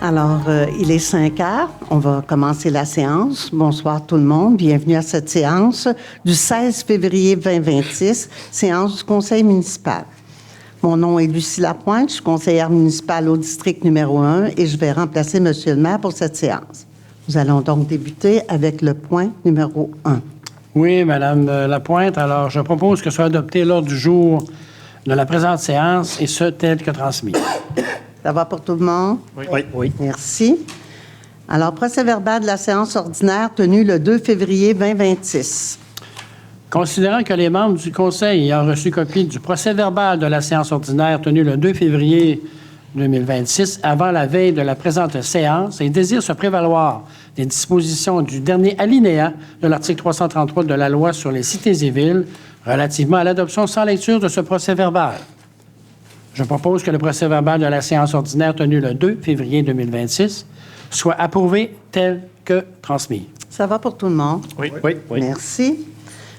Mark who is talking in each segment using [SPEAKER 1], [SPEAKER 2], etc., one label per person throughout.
[SPEAKER 1] Il est 5 heures. On va commencer la séance. Bonsoir tout le monde. Bienvenue à cette séance du 16 février 2026, séance du Conseil municipal. Mon nom est Lucie Lapointe, je suis conseillère municipale au district numéro 1 et je vais remplacer M. le maire pour cette séance. Nous allons donc débuter avec le point numéro 1.
[SPEAKER 2] Oui, Mme Lapointe. Alors, je propose que soit adopté l'ordre du jour de la présente séance et ce tel que transmis.
[SPEAKER 1] Ça va pour tout le monde?
[SPEAKER 2] Oui.
[SPEAKER 1] Merci. Alors, procès-verbal de la séance ordinaire tenue le 2 février 2026.
[SPEAKER 2] Considérant que les membres du Conseil ayant reçu copie du procès-verbal de la séance ordinaire tenue le 2 février 2026, avant la veille de la présente séance, et désirent se prévaloir des dispositions du dernier alinéa de l'article 333 de la loi sur les cités et villes relativement à l'adoption sans lecture de ce procès-verbal. Je propose que le procès-verbal de la séance ordinaire tenue le 2 février 2026 soit approuvé tel que transmis.
[SPEAKER 1] Ça va pour tout le monde?
[SPEAKER 2] Oui.
[SPEAKER 1] Merci.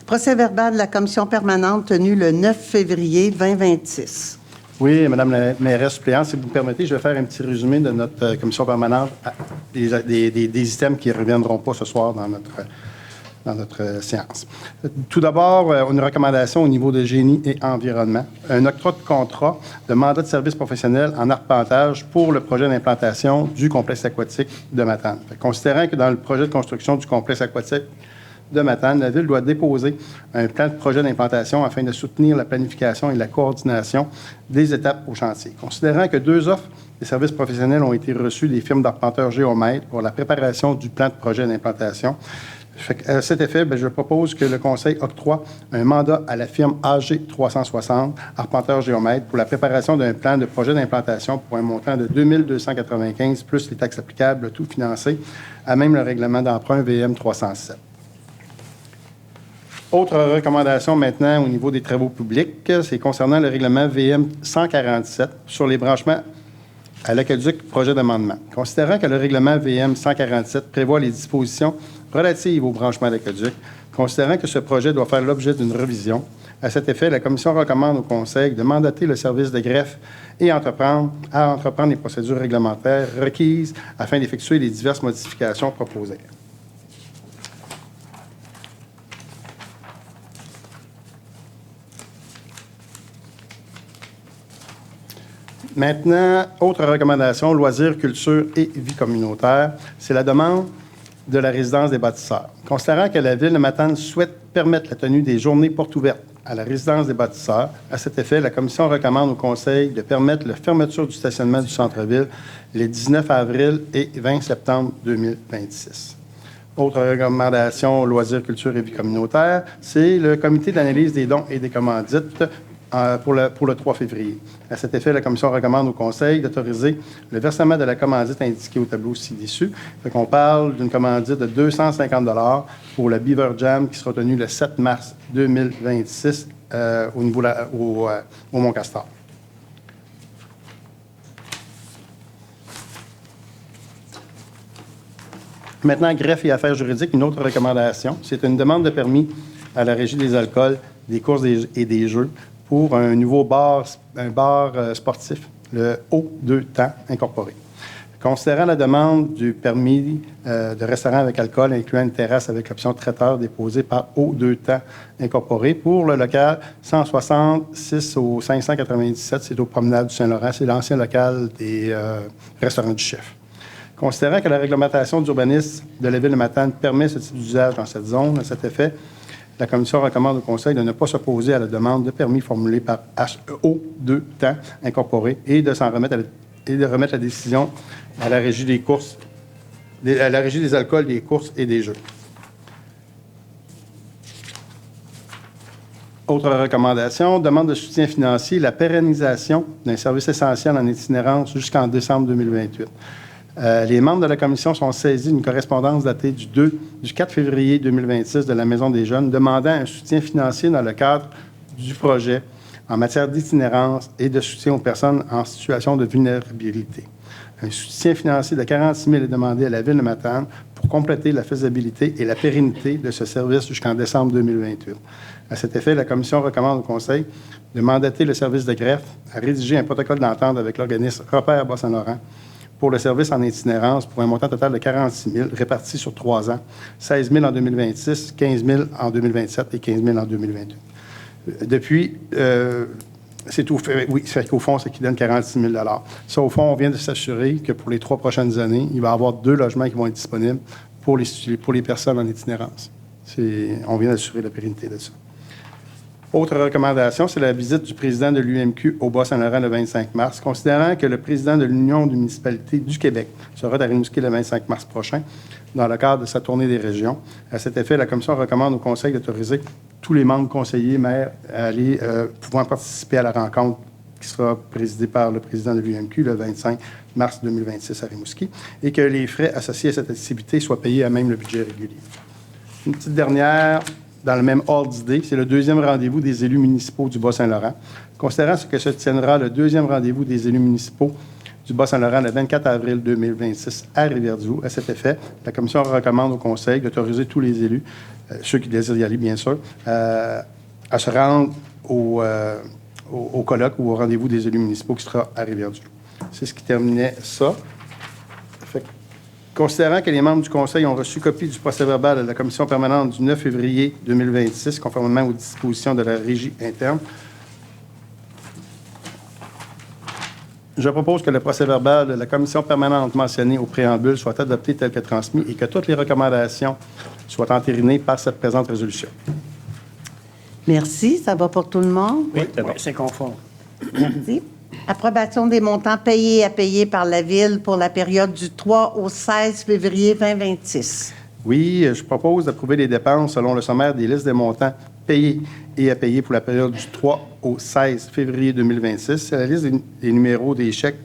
[SPEAKER 1] Procès-verbal de la commission permanente tenue le 9 février 2026.
[SPEAKER 3] Oui, Madame la mairesse suppléante, si vous me permettez, je vais faire un petit résumé de notre commission permanente, des items qui ne reviendront pas ce soir dans notre séance. Tout d'abord, une recommandation au niveau de génie et environnement, un octroi de contrat de mandat de service professionnel en arpentage pour le projet d'implantation du complexe aquatique de Matane. Considérant que dans le projet de construction du complexe aquatique de Matane, la Ville doit déposer un plan de projet d'implantation afin de soutenir la planification et la coordination des étapes au chantier. Considérant que 2 offres des services professionnels ont été reçues des firmes d'arpenteurs géomètres pour la préparation du plan de projet d'implantation, à cet effet, je propose que le Conseil octroie un mandat à la firme AG 360, arpenteur géomètre, pour la préparation d'un plan de projet d'implantation pour un montant de 2 295 plus les taxes applicables, tout financé, à même le règlement d'emprunt VM 307. Autre recommandation maintenant au niveau des travaux publics, c'est concernant le règlement VM 147 sur les branchements à l'aqueduc projet d'amendement. Considérant que le règlement VM 147 prévoit les dispositions relatives au branchement à l'aqueduc, considérant que ce projet doit faire l'objet d'une révision, à cet effet, la Commission recommande au Conseil de mandater le service de greffe et entreprendre les procédures réglementaires requises afin d'effectuer les diverses modifications proposées. Maintenant, autre recommandation, loisirs, culture et vie communautaire, c'est la demande de la résidence des bâtisseurs. Considérant que la Ville de Matane souhaite permettre la tenue des journées portes ouvertes à la résidence des bâtisseurs, à cet effet, la Commission recommande au Conseil de permettre la fermeture du stationnement du centre-ville les 19 avril et 20 septembre 2026. Autre recommandation, loisirs, culture et vie communautaire, c'est le comité d'analyse des dons et des commandites pour le 3 février. À cet effet, la Commission recommande au Conseil d'autoriser le versement de la commandite indiquée au tableau ci-dessus. On parle d'une commandite de 250 $ pour le Beaver Jam qui sera tenu le 7 mars 2026 au Mont-Castor. Maintenant, greffe et affaires juridiques, une autre recommandation. C'est une demande de permis à la Régie des alcools, des courses et des jeux pour un nouveau bar sportif, le O2 Temps incorporé. Considérant la demande du permis de restaurant avec alcool, incluant une terrasse avec option traiteur déposée par O2 Temps incorporé pour le local 166 au 597, c'est au promenade du Saint-Laurent, c'est l'ancien local des restaurants du chef. Considérant que la réglementation d'urbanisme de la Ville de Matane permet ce type d'usage dans cette zone, à cet effet, la Commission recommande au Conseil de ne pas s'opposer à la demande de permis formulée par HO2 Temps incorporé et de remettre la décision à la Régie des courses, à la Régie des alcools, des courses et des jeux. Autre recommandation, demande de soutien financier, la pérennisation d'un service essentiel en itinérance jusqu'en décembre 2028. Les membres de la Commission sont saisis d'une correspondance datée du 4 février 2026 de la Maison des Jeunes demandant un soutien financier dans le cadre du projet en matière d'itinérance et de soutien aux personnes en situation de vulnérabilité. Un soutien financier de 46 000 est demandé à la Ville de Matane pour compléter la faisabilité et la pérennité de ce service jusqu'en décembre 2028. À cet effet, la Commission recommande au Conseil de mandater le service de greffe à rédiger un protocole d'entente avec l'organisme Repère Bas-Saint-Laurent pour le service en itinérance pour un montant total de 46 000 répartis sur 3 ans, 16 000 en 2026, 15 000 en 2027 et 15 000 en 2028. Depuis, c'est tout fait. Oui, c'est qu'au fond, c'est qui donne 46 000 $. Ça, au fond, on vient de s'assurer que pour les 3 prochaines années, il va y avoir 2 logements qui vont être disponibles pour les personnes en itinérance. On vient d'assurer la pérennité de ça. Autre recommandation, c'est la visite du président de l'UMQ au Bas-Saint-Laurent le 25 mars. Considérant que le président de l'Union des municipalités du Québec sera à Rimouski le 25 mars prochain dans le cadre de sa tournée des régions. À cet effet, la Commission recommande au Conseil d'autoriser tous les membres conseillers, maires, à aller pouvoir participer à la rencontre qui sera présidée par le président de l'UMQ le 25 mars 2026 à Rimouski et que les frais associés à cette activité soient payés à même le budget régulier. Une petite dernière, dans le même ordre d'idée, c'est le 2e rendez-vous des élus municipaux du Bas-Saint-Laurent. Considérant ce que se tiendra le 2e rendez-vous des élus municipaux du Bas-Saint-Laurent le 24 avril 2026 à Rivière-du-Loup, à cet effet, la Commission recommande au Conseil d'autoriser tous les élus, ceux qui désirent y aller bien sûr, à se rendre au colloque ou au rendez-vous des élus municipaux qui sera à Rivière-du-Loup. C'est ce qui terminait ça. Considérant que les membres du Conseil ont reçu copie du procès-verbal de la Commission permanente du 9 février 2026, conformément aux dispositions de la Régie interne, je propose que le procès-verbal de la Commission permanente mentionné au préambule soit adopté tel que transmis et que toutes les recommandations soient entérinées par cette présente résolution.
[SPEAKER 1] Merci. Ça va pour tout le monde?
[SPEAKER 2] Oui, c'est conforme.
[SPEAKER 1] Merci. Approbation des montants payés et à payer par la Ville pour la période du 3 au 16 février 2026.
[SPEAKER 3] Oui, je propose d'approuver les dépenses selon le sommaire des listes des montants payés et à payer pour la période du 3 au 16 février 2026. C'est la liste des numéros des chèques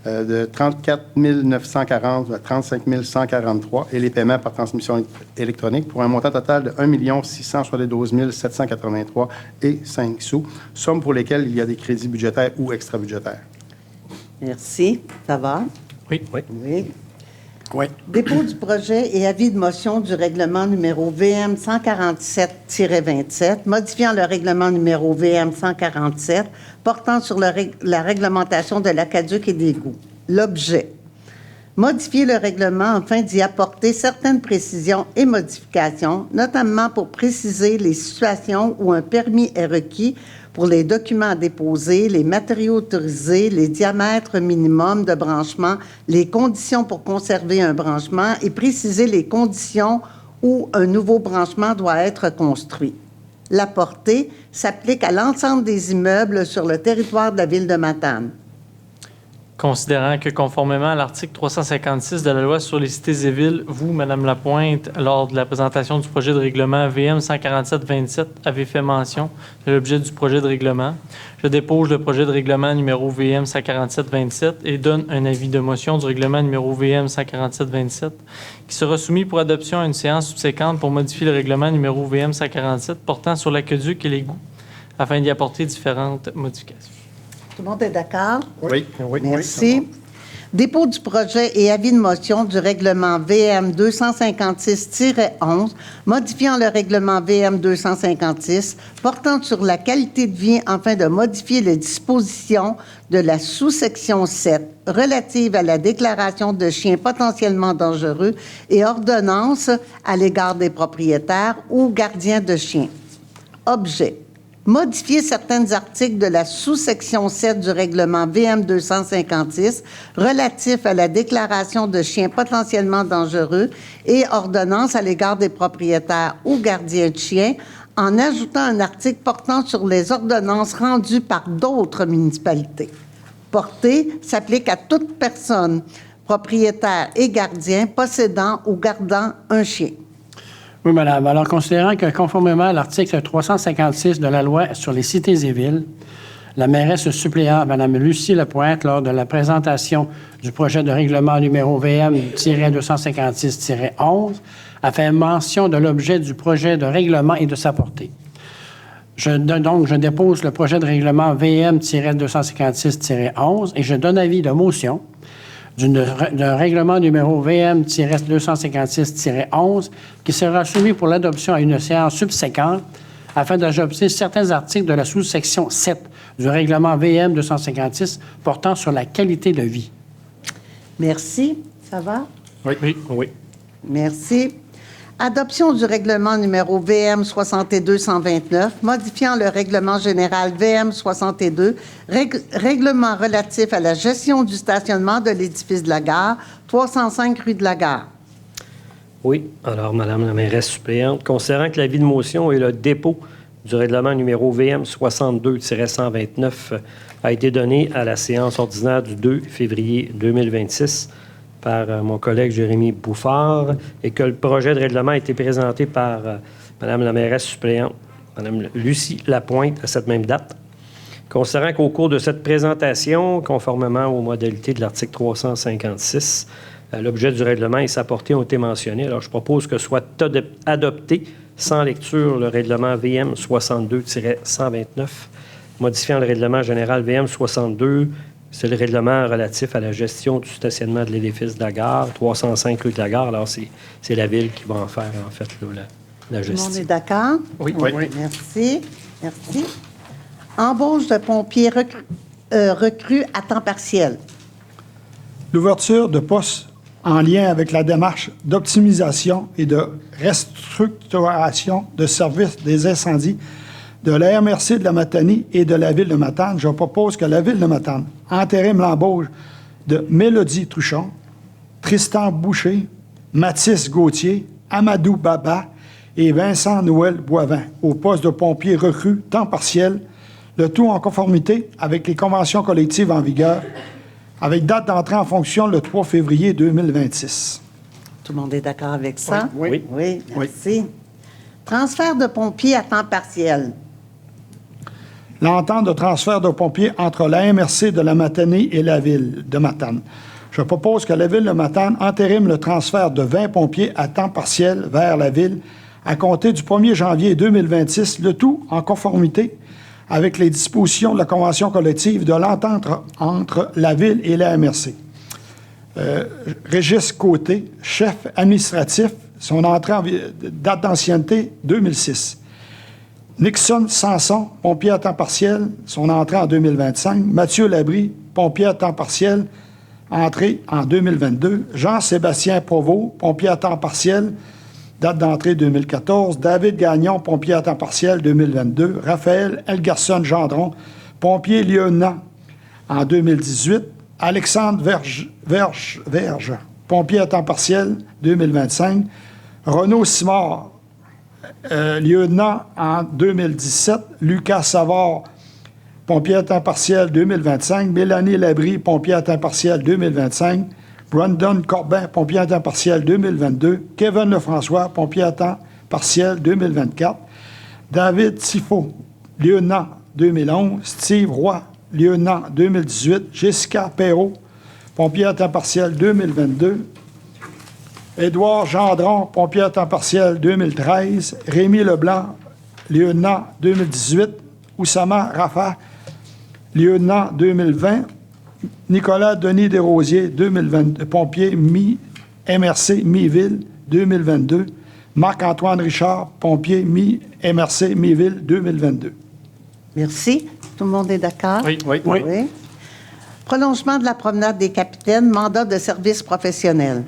[SPEAKER 3] de 34 940 à 35 143 et les paiements par transmission électronique pour un montant total de 1 672 783 et 5 sous, sommes pour lesquelles il y a des crédits budgétaires ou extra-budgétaires.
[SPEAKER 1] Merci. Ça va?
[SPEAKER 2] Oui.
[SPEAKER 1] Oui.
[SPEAKER 2] Oui.
[SPEAKER 1] Dépôt du projet et avis de motion du règlement numéro VM 147-27, modifiant le règlement numéro VM 147, portant sur la réglementation de l'aqueduc et des égouts. L'objet: modifier le règlement afin d'y apporter certaines précisions et modifications, notamment pour préciser les situations où un permis est requis pour les documents à déposer, les matériaux autorisés, les diamètres minimums de branchement, les conditions pour conserver un branchement et préciser les conditions où un nouveau branchement doit être construit. La portée s'applique à l'ensemble des immeubles sur le territoire de la Ville de Matane.
[SPEAKER 4] Considérant que, conformément à l'article 356 de la Loi sur les cités et villes, vous, Mme Lapointe, lors de la présentation du projet de règlement VM 147-27, avez fait mention de l'objet du projet de règlement. Je dépose le projet de règlement numéro VM 147-27 et donne un avis de motion du règlement numéro VM 147-27 qui sera soumis pour adoption à une séance subséquente pour modifier le règlement numéro VM 147 portant sur l'aqueduc et l'égout afin d'y apporter différentes modifications.
[SPEAKER 1] Tout le monde est d'accord?
[SPEAKER 3] Oui.
[SPEAKER 1] Merci. Dépôt du projet et avis de motion du règlement VM 256-11, modifiant le règlement VM 256, portant sur la qualité de vie afin de modifier les dispositions de la sous-section 7 relative à la déclaration de chiens potentiellement dangereux et ordonnance à l'égard des propriétaires ou gardiens de chiens. Objet: modifier certains articles de la sous-section 7 du règlement VM 256 relatif à la déclaration de chiens potentiellement dangereux et ordonnance à l'égard des propriétaires ou gardiens de chiens en ajoutant un article portant sur les ordonnances rendues par d'autres municipalités. Portée s'applique à toute personne, propriétaire et gardien, possédant ou gardant un chien.
[SPEAKER 2] Oui, madame. Alors, considérant que, conformément à l'article 356 de la Loi sur les cités et villes, la mairesse suppléante, Mme Lucie Lapointe, lors de la présentation du projet de règlement numéro VM-256-11, a fait mention de l'objet du projet de règlement et de sa portée. Donc, je dépose le projet de règlement VM-256-11 et je donne avis de motion d'un règlement numéro VM-256-11 qui sera soumis pour l'adoption à une séance subséquente afin d'adopter certains articles de la sous-section 7 du règlement VM 256 portant sur la qualité de vie.
[SPEAKER 1] Merci. Ça va?
[SPEAKER 4] Oui.
[SPEAKER 1] Merci. Adoption du règlement numéro VM 62-129, modifiant le règlement général VM 62, règlement relatif à la gestion du stationnement de l'édifice de la gare, 305 rue de la Gare.
[SPEAKER 5] Oui. Alors, Madame la mairesse suppléante, considérant que l'avis de motion et le dépôt du règlement numéro VM 62-129 a été donné à la séance ordinaire du 2 février 2026 par mon collègue Jérémy Bouffard et que le projet de règlement a été présenté par Madame la mairesse suppléante, Madame Lucie Lapointe, à cette même date. Considérant qu'au cours de cette présentation, conformément aux modalités de l'article 356, l'objet du règlement et sa portée ont été mentionnés. Alors, je propose que soit adopté sans lecture le règlement VM 62-129, modifiant le règlement général VM 62. C'est le règlement relatif à la gestion du stationnement de l'édifice de la gare, 305 rue de la Gare. Alors, c'est la Ville qui va en faire, en fait, là, la gestion.
[SPEAKER 1] Tout le monde est d'accord?
[SPEAKER 2] Oui.
[SPEAKER 1] Merci. Merci. Embauche de pompiers recrues à temps partiel.
[SPEAKER 6] L'ouverture de postes en lien avec la démarche d'optimisation et de restructuration de services des incendies de la MRC de la Matanie et de la Ville de Matane, je propose que la Ville de Matane entérine l'embauche de Mélodie Truchon, Tristan Boucher, Mathis Gauthier, Amadou Baba et Vincent Noël Boivin au poste de pompier recrue temps partiel, le tout en conformité avec les conventions collectives en vigueur, avec date d'entrée en fonction le 3 février 2026.
[SPEAKER 1] Tout le monde est d'accord avec ça?
[SPEAKER 5] Oui.
[SPEAKER 1] Oui, merci. Transfert de pompiers à temps partiel.
[SPEAKER 6] L'entente de transfert de pompiers entre la MRC de la Matanie et la Ville de Matane. Je propose que la Ville de Matane entérine le transfert de 20 pompiers à temps partiel vers la Ville à compter du 1er janvier 2026, le tout en conformité avec les dispositions de la Convention collective de l'entente entre la Ville et la MRC. Régis Côté, chef administratif, son entrée en date d'ancienneté 2006. Nixon Sanson, pompier à temps partiel, son entrée en 2025. Mathieu Labrie, pompier à temps partiel, entrée en 2022. Jean-Sébastien Provost, pompier à temps partiel, date d'entrée 2014. David Gagnon, pompier à temps partiel, 2022. Raphaël Elgarson-Gendron, pompier lieutenant en 2018. Alexandre Verge, pompier à temps partiel, 2025. Renaud Simard, lieutenant en 2017. Lucas Savard, pompier à temps partiel, 2025. Mélanie Labrie, pompier à temps partiel, 2025. Brandon Corbin, pompier à temps partiel, 2022. Kevin Lefrançois, pompier à temps partiel, 2024. David Tifo, lieutenant, 2011. Steve Roy, lieutenant, 2018. Jessica Perrault, pompier à temps partiel, 2022. Édouard Gendron, pompier à temps partiel, 2013. Rémi Leblanc, lieutenant, 2018. Oussama Rafa, lieutenant, 2020. Nicolas Denis Desrosiers, 2022, pompier MRC Mi-Ville, 2022. Marc-Antoine Richard, pompier MRC Mi-Ville, 2022.
[SPEAKER 1] Merci. Tout le monde est d'accord?
[SPEAKER 2] Oui.
[SPEAKER 1] Prolongement de la promenade des capitaines, mandat de service professionnel.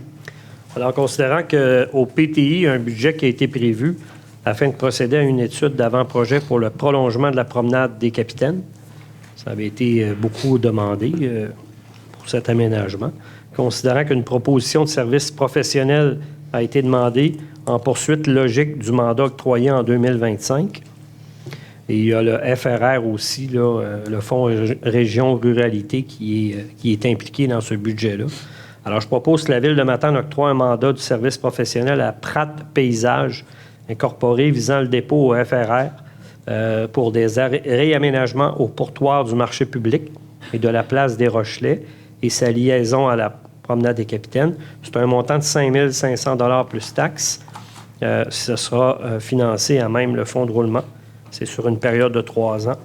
[SPEAKER 5] Alors, considérant qu'au PTI, il y a un budget qui a été prévu afin de procéder à une étude d'avant-projet pour le prolongement de la promenade des capitaines. Ça avait été beaucoup demandé pour cet aménagement. Considérant qu'une proposition de service professionnel a été demandée en poursuite logique du mandat octroyé en 2025. Et il y a le FRR aussi, là, le Fonds Région Ruralité, qui est impliqué dans ce budget-là. Alors, je propose que la Ville de Matane octroie un mandat du service professionnel à Pratt Paysage incorporé visant le dépôt au FRR pour des réaménagements au pourtoir du marché public et de la place des Rochelais et sa liaison à la promenade des Capitaines. C'est un montant de 5 500 $ plus taxes. Ce sera financé à même le fonds de roulement. C'est sur une période de 3 ans.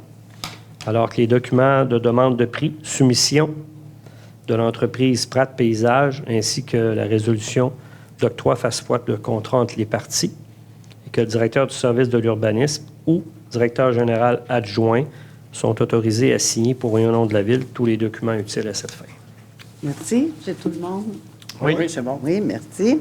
[SPEAKER 5] Alors que les documents de demande de prix, soumission de l'entreprise Pratt Paysage ainsi que la résolution d'octroi fasse foi le contrat entre les parties et que le directeur du service de l'urbanisme ou directeur général adjoint sont autorisés à signer pour un nom de la Ville tous les documents utiles à cette fin.
[SPEAKER 1] Merci. J'ai tout le monde.
[SPEAKER 2] Oui, c'est bon.
[SPEAKER 1] Oui, merci.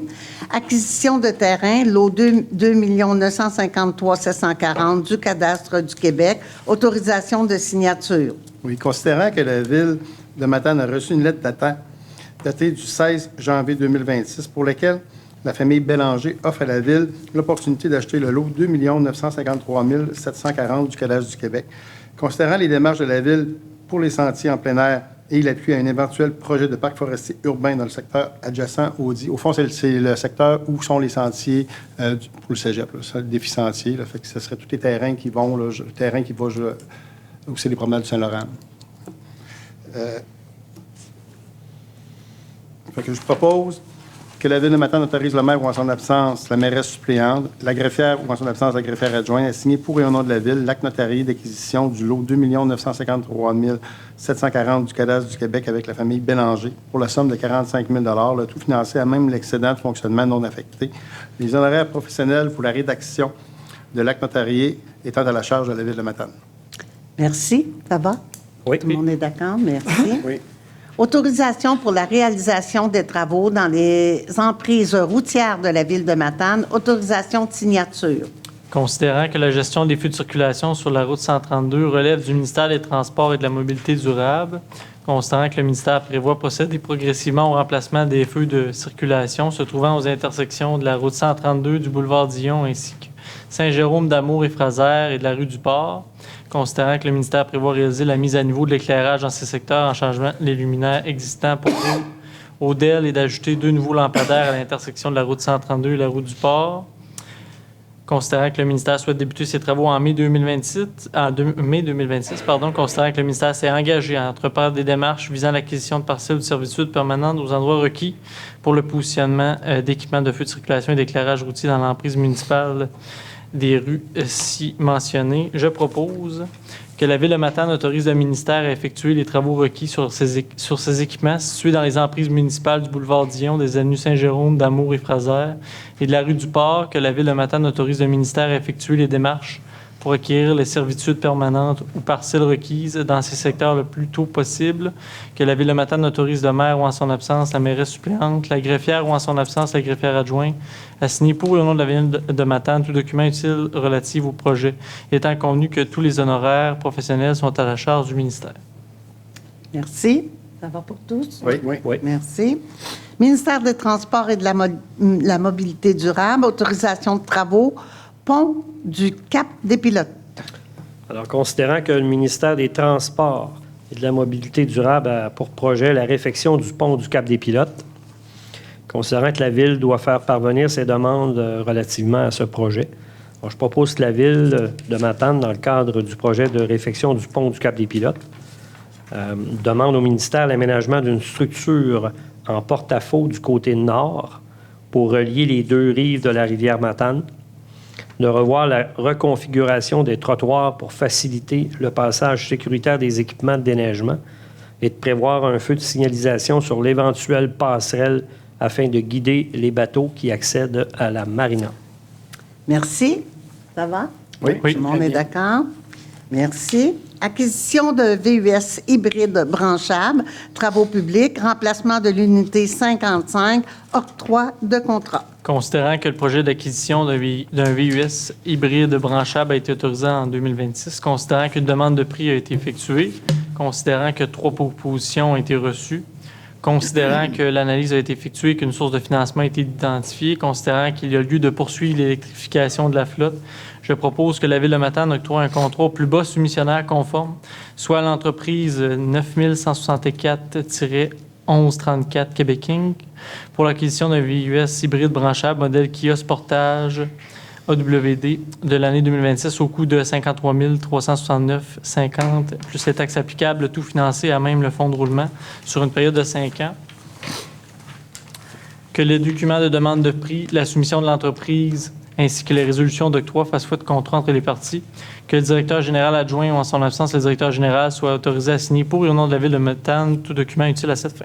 [SPEAKER 1] Acquisition de terrain, lot 2 953 740 du cadastre du Québec. Autorisation de signature.
[SPEAKER 3] Oui, considérant que la Ville de Matane a reçu une lettre datée du 16 janvier 2026 pour laquelle la famille Bélanger offre à la Ville l'opportunité d'acheter le lot 2 953 740 du cadastre du Québec. Considérant les démarches de la Ville pour les sentiers en plein air et l'appui à un éventuel projet de parc forestier urbain dans le secteur adjacent au dit. Au fond, c'est le secteur où sont les sentiers pour le cégep, là, le défi sentier. Là, fait que ce serait tous les terrains qui vont, là, le terrain qui va où c'est les promenades du Saint-Laurent. Fait que je propose que la Ville de Matane autorise le maire ou en son absence, la mairesse suppléante, la greffière ou en son absence, la greffière adjointe à signer pour et au nom de la Ville l'acte notarié d'acquisition du lot 2 953 740 du cadastre du Québec avec la famille Bélanger pour la somme de 45 000 le tout financé à même l'excédent de fonctionnement non affecté. Les honoraires professionnels pour la rédaction de l'acte notarié étant à la charge de la Ville de Matane.
[SPEAKER 1] Merci. Ça va?
[SPEAKER 5] Oui.
[SPEAKER 1] Tout le monde est d'accord? Merci.
[SPEAKER 3] Oui.
[SPEAKER 1] Autorisation pour la réalisation des travaux dans les emprises routières de la Ville de Matane. Autorisation de signature.
[SPEAKER 4] Considérant que la gestion des feux de circulation sur la route 132 relève du ministère des Transports et de la Mobilité durable, considérant que le ministère prévoit procéder progressivement au remplacement des feux de circulation se trouvant aux intersections de la route 132, du boulevard Dion ainsi que Saint-Jérôme d'Amour et Fraser et de la rue du Port, considérant que le ministère prévoit réaliser la mise à niveau de l'éclairage dans ces secteurs en changeant les luminaires existants pour au DEL et d'ajouter 2 nouveaux lampadaires à l'intersection de la route 132 et la route du Port. Considérant que le ministère souhaite débuter ses travaux en mai 2026, considérant que le ministère s'est engagé à entreprendre des démarches visant l'acquisition de parcelles ou de servitudes permanentes aux endroits requis pour le positionnement d'équipements de feux de circulation et d'éclairage routier dans l'emprise municipale des rues ci mentionnées, je propose que la Ville de Matane autorise le ministère à effectuer les travaux requis sur ces équipements situés dans les emprises municipales du boulevard Dion, des avenues Saint-Jérôme, d'Amour et Fraser et de la rue du Port, que la Ville de Matane autorise le ministère à effectuer les démarches pour acquérir les servitudes permanentes ou parcelles requises dans ces secteurs le plus tôt possible, que la Ville de Matane autorise le maire ou en son absence la mairesse suppléante, la greffière ou en son absence la greffière adjointe, à signer pour et au nom de la Ville de Matane tout document utile relatif au projet, étant convenu que tous les honoraires professionnels sont à la charge du ministère.
[SPEAKER 1] Merci. Ça va pour tous?
[SPEAKER 3] Oui.
[SPEAKER 5] Oui.
[SPEAKER 1] Merci. Ministère des Transports et de la Mobilité durable. Autorisation de travaux. Pont du Cap des Pilotes.
[SPEAKER 5] Alors, considérant que le ministère des Transports et de la Mobilité durable a pour projet la réfection du pont du Cap des Pilotes, considérant que la Ville doit faire parvenir ses demandes relativement à ce projet, alors, je propose que la Ville de Matane, dans le cadre du projet de réfection du pont du Cap des Pilotes, demande au ministère l'aménagement d'une structure en porte-à-faux du côté nord pour relier les deux rives de la rivière Matane, de revoir la reconfiguration des trottoirs pour faciliter le passage sécuritaire des équipements de déneigement et de prévoir un feu de signalisation sur l'éventuelle passerelle afin de guider les bateaux qui accèdent à la marina.
[SPEAKER 1] Merci. Ça va?
[SPEAKER 3] Oui.
[SPEAKER 1] Tout le monde est d'accord? Merci. Acquisition de VUS hybride branchable, travaux publics, remplacement de l'unité 55, octroi de contrat.
[SPEAKER 4] Considérant que le projet d'acquisition d'un VUS hybride branchable a été autorisé en 2026, considérant qu'une demande de prix a été effectuée, considérant que 3 propositions ont été reçues, considérant que l'analyse a été effectuée et qu'une source de financement a été identifiée, considérant qu'il y a lieu de poursuivre l'électrification de la flotte, je propose que la Ville de Matane octroie un contrat au plus bas soumissionnaire conforme, soit l'entreprise 9164-1134 Québec Inc. pour l'acquisition d'un VUS hybride branchable modèle Kios Portage AWD de l'année 2026 au coût de 53 369,50 plus les taxes applicables, tout financé à même le fonds de roulement sur une période de 5 ans. Que les documents de demande de prix, la soumission de l'entreprise ainsi que les résolutions d'octroi fassent foi de contrat entre les parties, que le directeur général adjoint ou en son absence, le directeur général soit autorisé à signer pour et au nom de la Ville de Matane tout document utile à cette fin.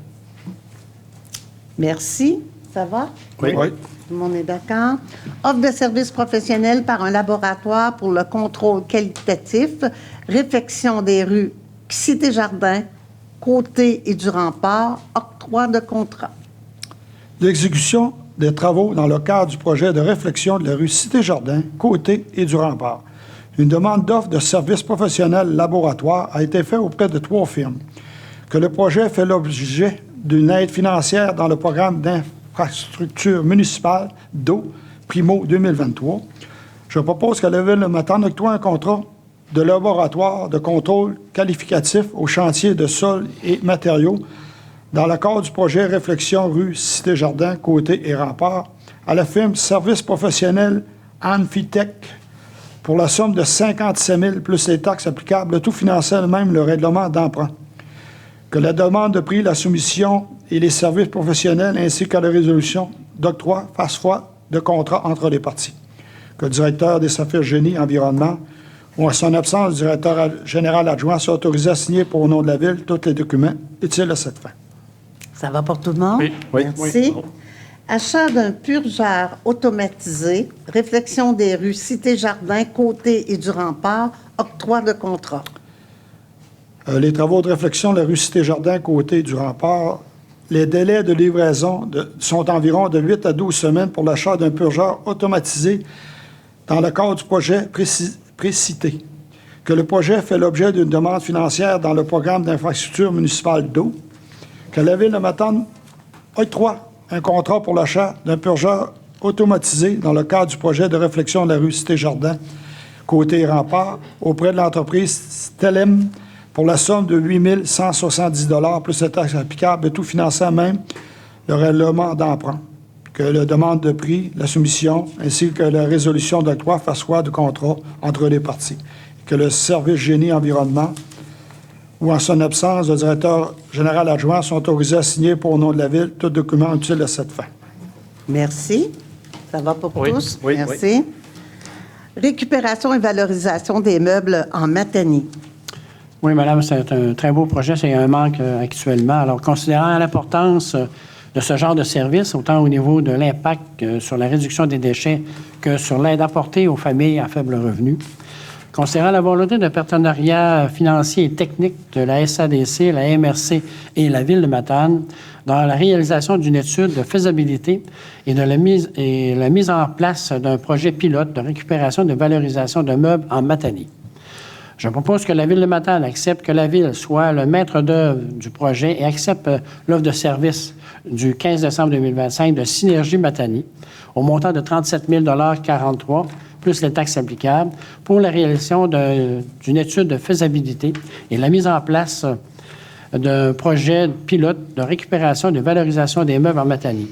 [SPEAKER 1] Merci. Ça va?
[SPEAKER 3] Oui.
[SPEAKER 1] Tout le monde est d'accord. Offre de services professionnels par un laboratoire pour le contrôle qualitatif, réfection des rues Cité-Jardin, côté et du rempart, octroi de contrat.
[SPEAKER 6] L'exécution des travaux dans le cadre du projet de réflexion de la rue Cité-Jardin, côté et du rempart. Une demande d'offre de services professionnels laboratoires a été faite auprès de 3 firmes. Que le projet fait l'objet d'une aide financière dans le programme d'infrastructure municipale d'eau, Primo 2023. Je propose que la Ville de Matane octroie un contrat de laboratoire de contrôle qualificatif au chantier de sol et matériaux dans le cadre du projet Réflexion rue Cité-Jardin, côté et rempart, à la firme Services professionnels Amphitech pour la somme de 57 000 plus les taxes applicables, tout finançant même le règlement d'emprunt. Que la demande de prix, la soumission et les services professionnels ainsi que la résolution d'octroi fassent foi de contrat entre les parties. Que le directeur des affaires génie environnement ou en son absence, le directeur général adjoint soit autorisé à signer pour au nom de la Ville tous les documents utiles à cette fin.
[SPEAKER 1] Ça va pour tout le monde?
[SPEAKER 4] Oui.
[SPEAKER 1] Merci. Achat d'un purgeur automatisé, réflexion des rues Cité-Jardin, côté et du rempart, octroi de contrat.
[SPEAKER 6] Les travaux de réflexion de la rue Cité-Jardin, côté du rempart, les délais de livraison sont environ de 8 à 12 semaines pour l'achat d'un purgeur automatisé dans le cadre du projet précité. Que le projet fait l'objet d'une demande financière dans le programme d'infrastructure municipale d'eau. Que la Ville de Matane octroie un contrat pour l'achat d'un purgeur automatisé dans le cadre du projet de réflexion de la rue Cité-Jardin, côté rempart, auprès de l'entreprise Stelem pour la somme de 8 170 $ plus les taxes applicables, tout finançant même le règlement d'emprunt. Que la demande de prix, la soumission, ainsi que la résolution d'octroi fassent foi de contrat entre les parties. Que le service génie environnement ou en son absence, le directeur général adjoint sont autorisés à signer pour au nom de la Ville tout document utile à cette fin.
[SPEAKER 1] Merci. Ça va pour
[SPEAKER 4] Oui.
[SPEAKER 1] tous?
[SPEAKER 3] Oui.
[SPEAKER 1] Merci. Récupération et valorisation des meubles en Matanie.
[SPEAKER 2] Oui, madame, c'est un très beau projet. C'est un manque actuellement. Alors, considérant l'importance de ce genre de service, autant au niveau de l'impact sur la réduction des déchets que sur l'aide apportée aux familles à faible revenu, considérant la volonté de partenariat financier et technique de la SADC, la MRC et la Ville de Matane dans la réalisation d'une étude de faisabilité et de la mise en place d'un projet pilote de récupération et de valorisation de meubles en Matanie. Je propose que la Ville de Matane accepte que la Ville soit le maître d'œuvre du projet et accepte l'offre de service du 15 décembre 2025 de Synergie Matanie au montant de 37 043 plus les taxes applicables pour la réalisation d'une étude de faisabilité et la mise en place d'un projet pilote de récupération et de valorisation des meubles en Matanie.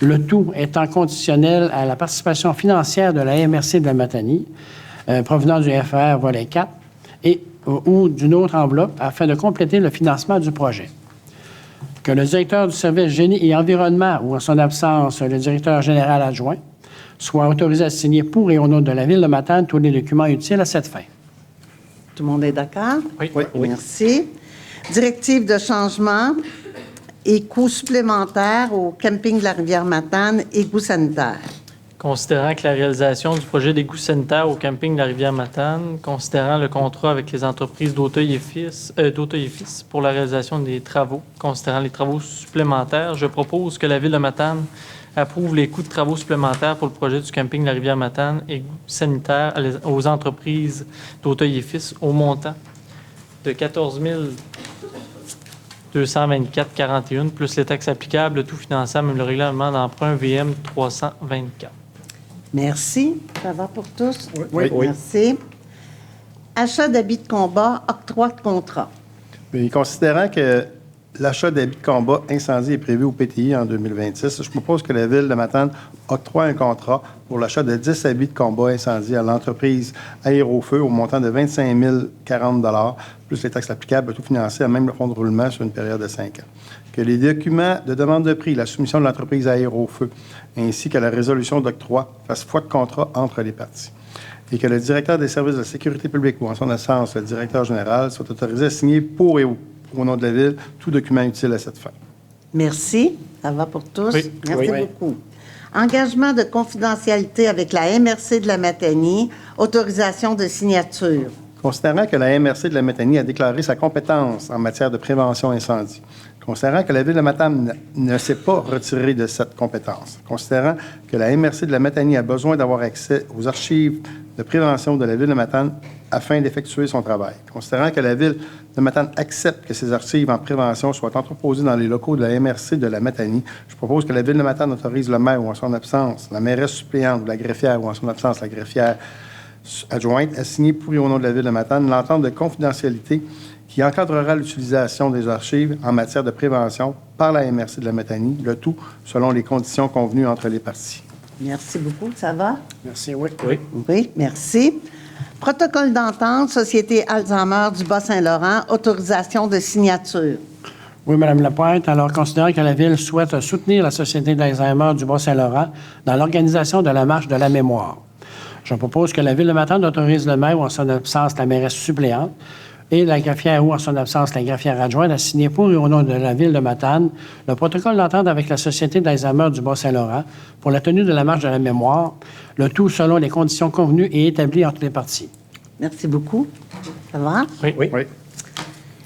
[SPEAKER 2] Le tout étant conditionnel à la participation financière de la MRC de la Matanie, provenant du FR volet 4, ou d'une autre enveloppe afin de compléter le financement du projet. Que le directeur du service génie et environnement, ou en son absence, le directeur général adjoint, soit autorisé à signer pour et au nom de la Ville de Matane tous les documents utiles à cette fin.
[SPEAKER 1] Tout le monde est d'accord?
[SPEAKER 4] Oui.
[SPEAKER 1] Merci. Directive de changement et coûts supplémentaires au camping de la Rivière-Matane, égouts sanitaires.
[SPEAKER 4] Considérant que la réalisation du projet d'égout sanitaire au camping de la Rivière-Matane, considérant le contrat avec les entreprises d'Auteuil et Fils pour la réalisation des travaux, considérant les travaux supplémentaires, je propose que la Ville de Matane approuve les coûts de travaux supplémentaires pour le projet du camping de la Rivière-Matane, égouts sanitaires aux entreprises d'Auteuil et Fils au montant de 14 224,41 plus les taxes applicables, tout finançant même le règlement d'emprunt VM 324.
[SPEAKER 1] Merci. Ça va pour tous?
[SPEAKER 3] Oui.
[SPEAKER 1] Merci. Achat d'habits de combat, octroi de contrat.
[SPEAKER 3] Mais considérant que l'achat d'habits de combat incendie est prévu au PTI en 2026, je propose que la Ville de Matane octroie un contrat pour l'achat de 10 habits de combat incendie à l'entreprise Aérofeu au montant de 25 040 $ plus les taxes applicables, tout financé à même le fonds de roulement sur une période de 5 ans. Que les documents de demande de prix, la soumission de l'entreprise Aérofeu, ainsi que la résolution d'octroi fassent foi de contrat entre les parties. Et que le directeur des services de sécurité publique ou en son absence, le directeur général, soit autorisé à signer pour et au nom de la Ville tout document utile à cette fin.
[SPEAKER 1] Merci. Ça va pour tous?
[SPEAKER 4] Oui.
[SPEAKER 1] Merci
[SPEAKER 5] Oui.
[SPEAKER 1] beaucoup. Engagement de confidentialité avec la MRC de la Matanie, autorisation de signature.
[SPEAKER 3] Considérant que la MRC de la Matanie a déclaré sa compétence en matière de prévention incendie, considérant que la Ville de Matane ne s'est pas retirée de cette compétence, considérant que la MRC de la Matanie a besoin d'avoir accès aux archives de prévention de la Ville de Matane afin d'effectuer son travail, considérant que la Ville de Matane accepte que ces archives en prévention soient entreposées dans les locaux de la MRC de la Matanie, je propose que la Ville de Matane autorise le maire ou en son absence, la mairesse suppléante ou la greffière ou en son absence, la greffière adjointe à signer pour et au nom de la Ville de Matane l'entente de confidentialité qui encadrera l'utilisation des archives en matière de prévention par la MRC de la Matanie, le tout selon les conditions convenues entre les parties.
[SPEAKER 1] Merci beaucoup. Ça va?
[SPEAKER 2] Merci, oui.
[SPEAKER 1] Oui, merci. Protocole d'entente, Société Alzheimer du Bas-Saint-Laurent, autorisation de signature.
[SPEAKER 2] Oui, Mme Lapointe. Alors, considérant que la Ville souhaite soutenir la Société d'Alzheimer du Bas-Saint-Laurent dans l'organisation de la Marche de la mémoire, je propose que la Ville de Matane autorise le maire ou en son absence la mairesse suppléante et la greffière ou en son absence la greffière adjointe à signer pour et au nom de la Ville de Matane le protocole d'entente avec la Société d'Alzheimer du Bas-Saint-Laurent pour la tenue de la Marche de la mémoire, le tout selon les conditions convenues et établies entre les parties.
[SPEAKER 1] Merci beaucoup. Ça va?
[SPEAKER 5] Oui.
[SPEAKER 3] Oui.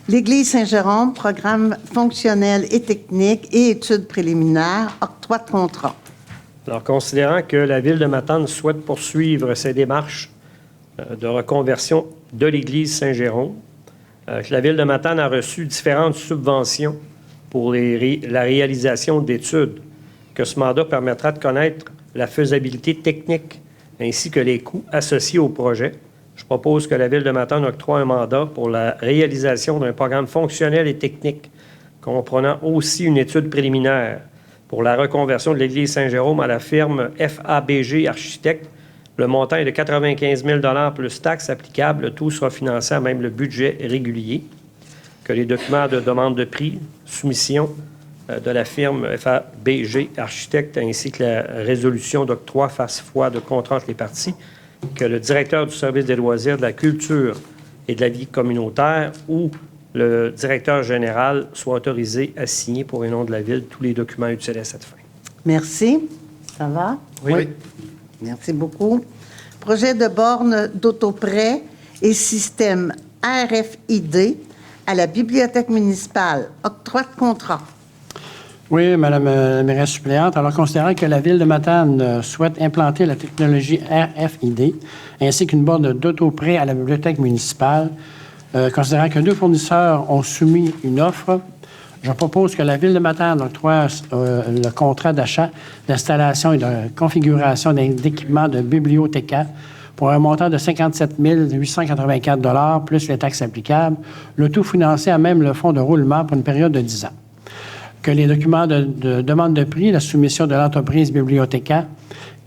[SPEAKER 1] L'Église Saint-Jérôme, programme fonctionnel et technique et études préliminaires, octroi de contrat.
[SPEAKER 5] Alors, considérant que la Ville de Matane souhaite poursuivre ses démarches de reconversion de l'Église Saint-Jérôme, que la Ville de Matane a reçu différentes subventions pour la réalisation d'études, que ce mandat permettra de connaître la faisabilité technique ainsi que les coûts associés au projet. Je propose que la Ville de Matane octroie un mandat pour la réalisation d'un programme fonctionnel et technique comprenant aussi une étude préliminaire pour la reconversion de l'Église Saint-Jérôme à la firme FABG Architectes. Le montant est de 95 000 plus taxes applicables. Le tout sera financé à même le budget régulier. Que les documents de demande de prix, soumission de la firme FABG Architectes ainsi que la résolution d'octroi fassent foi de contrat entre les parties. Que le directeur du service des loisirs, de la culture et de la vie communautaire ou le directeur général soit autorisé à signer pour et nom de la Ville tous les documents utiles à cette fin.
[SPEAKER 1] Merci. Ça va?
[SPEAKER 3] Oui.
[SPEAKER 1] Merci beaucoup. Projet de borne d'autoprêt et système RFID à la Bibliothèque municipale. Octroi de contrat.
[SPEAKER 2] Oui, Mme la mairesse suppléante. Alors, considérant que la Ville de Matane souhaite implanter la technologie RFID ainsi qu'une borne d'autoprêt à la Bibliothèque municipale, considérant que 2 fournisseurs ont soumis une offre, je propose que la Ville de Matane octroie le contrat d'achat, d'installation et de configuration d'équipements de bibliothécaires pour un montant de 57 884 plus les taxes applicables, le tout financé à même le fonds de roulement pour une période de 10 ans. Que les documents de demande de prix, la soumission de l'entreprise bibliothécaire,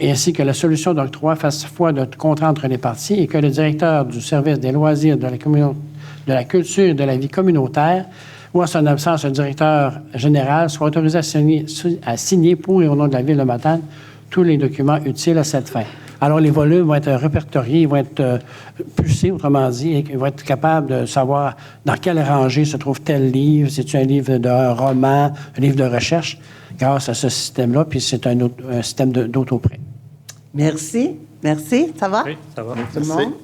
[SPEAKER 2] ainsi que la solution d'octroi fassent foi de contrat entre les parties et que le directeur du service des loisirs de la culture et de la vie communautaire ou en son absence, le directeur général soit autorisé à signer pour et au nom de la Ville de Matane tous les documents utiles à cette fin. Alors, les volumes vont être répertoriés, ils vont être pucés, autrement dit, et ils vont être capables de savoir dans quelle rangée se trouve tel livre, si c'est un livre d'un roman, un livre de recherche, grâce à ce système-là, puis c'est un système d'autoprêt.
[SPEAKER 1] Merci. Merci. Ça va?
[SPEAKER 5] Oui, ça va.
[SPEAKER 1] Tout le monde?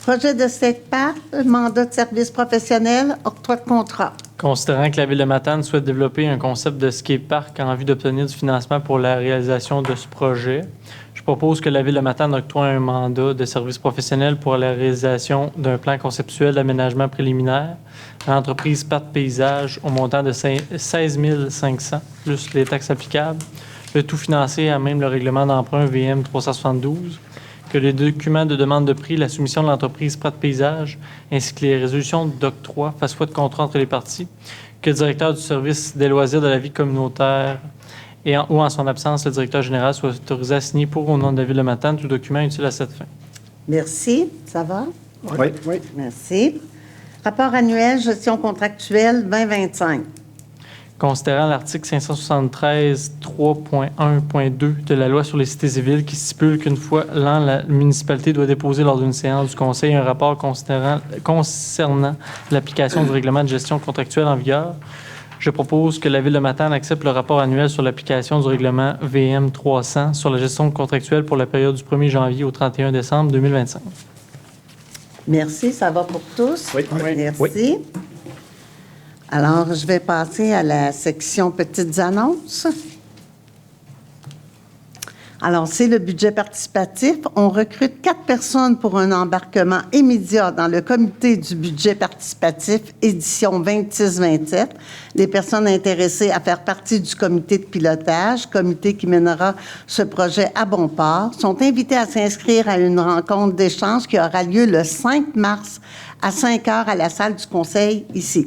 [SPEAKER 1] Projet de SECPAC, mandat de service professionnel, octroi de contrat.
[SPEAKER 4] Considérant que la Ville de Matane souhaite développer un concept de skatepark en vue d'obtenir du financement pour la réalisation de ce projet, je propose que la Ville de Matane octroie un mandat de service professionnel pour la réalisation d'un plan conceptuel d'aménagement préliminaire à l'entreprise Pat Paysage au montant de 16 500 plus les taxes applicables, le tout financé à même le règlement d'emprunt VM 372. Que les documents de demande de prix, la soumission de l'entreprise Prat Paysage, ainsi que les résolutions d'octroi fassent foi de contrat entre les parties, que le directeur du service des loisirs de la vie communautaire ou en son absence, le directeur général soit autorisé à signer pour au nom de la Ville de Matane tout document utile à cette fin.
[SPEAKER 1] Merci. Ça va?
[SPEAKER 3] Oui.
[SPEAKER 1] Merci. Rapport annuel, gestion contractuelle 2025.
[SPEAKER 4] Considérant l'article 573 3.1.2 de la loi sur les cités civiles qui stipule qu'une fois l'an, la municipalité doit déposer lors d'une séance du Conseil un rapport concernant l'application du règlement de gestion contractuelle en vigueur, je propose que la Ville de Matane accepte le rapport annuel sur l'application du règlement VM 300 sur la gestion contractuelle pour la période du 1er janvier au 31 décembre 2025.
[SPEAKER 1] Merci, ça va pour tous?
[SPEAKER 5] Oui.
[SPEAKER 1] Merci.
[SPEAKER 5] Oui.
[SPEAKER 1] Alors, je vais passer à la section petites annonces. Alors, c'est le budget participatif. On recrute 4 personnes pour un embarquement immédiat dans le comité du budget participatif édition 26-27. Les personnes intéressées à faire partie du comité de pilotage, comité qui mènera ce projet à bon port, sont invitées à s'inscrire à une rencontre d'échange qui aura lieu le 5 mars à 5 heures à la salle du conseil ici.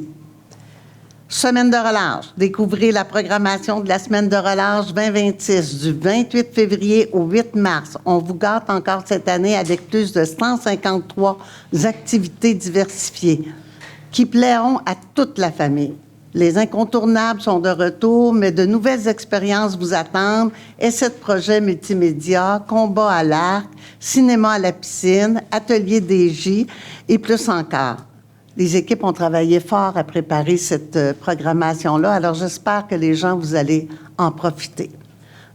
[SPEAKER 1] Semaine de relâche. Découvrez la programmation de la semaine de relâche 2026 du 28 février au 8 mars. On vous gâte encore cette année avec plus de 153 activités diversifiées qui plairont à toute la famille. Les incontournables sont de retour, mais de nouvelles expériences vous attendent. Essais de projets multimédia, combat à l'arc, cinéma à la piscine, atelier DJ et plus encore. Les équipes ont travaillé fort à préparer cette programmation-là, alors j'espère que les gens, vous allez en profiter.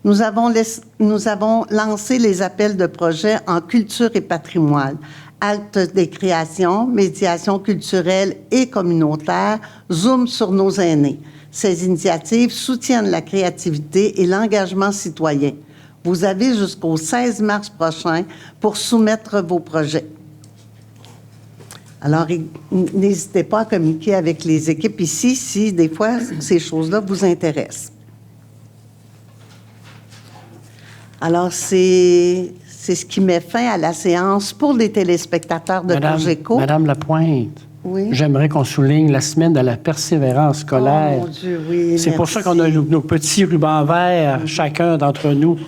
[SPEAKER 1] Nous avons lancé les appels de projets en culture et patrimoine, halte des créations, médiation culturelle et communautaire, Zoom sur nos aînés. Ces initiatives soutiennent la créativité et l'engagement citoyen. Vous avez jusqu'au 16 mars prochain pour soumettre vos projets. Alors, n'hésitez pas à communiquer avec les équipes ici si, des fois, ces choses-là vous intéressent. Alors, c'est ce qui met fin à la séance pour les téléspectateurs de Cogeco.
[SPEAKER 2] Madame Lapointe,
[SPEAKER 1] oui?
[SPEAKER 2] J'aimerais qu'on souligne la semaine de la persévérance scolaire.
[SPEAKER 1] Oh, mon Dieu, oui,
[SPEAKER 2] c'est pour ça qu'on a nos petits rubans verts, chacun d'entre nous.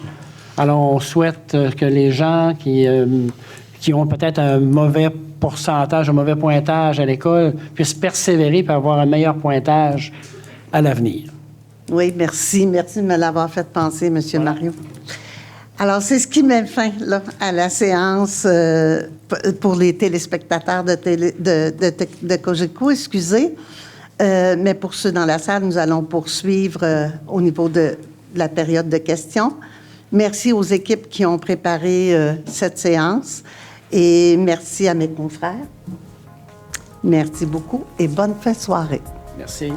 [SPEAKER 2] Alors, on souhaite que les gens qui ont peut-être un mauvais pourcentage, un mauvais pointage à l'école, puissent persévérer pour avoir un meilleur pointage à l'avenir.
[SPEAKER 1] Oui, merci. Merci de me l'avoir fait penser, M. Mario. Alors, c'est ce qui met fin là, à la séance pour les téléspectateurs de Cogeco, excusez. Mais pour ceux dans la salle, nous allons poursuivre au niveau de la période de questions. Merci aux équipes qui ont préparé cette séance. Et merci à mes confrères. Merci beaucoup et bonne fin de soirée.
[SPEAKER 2] Merci.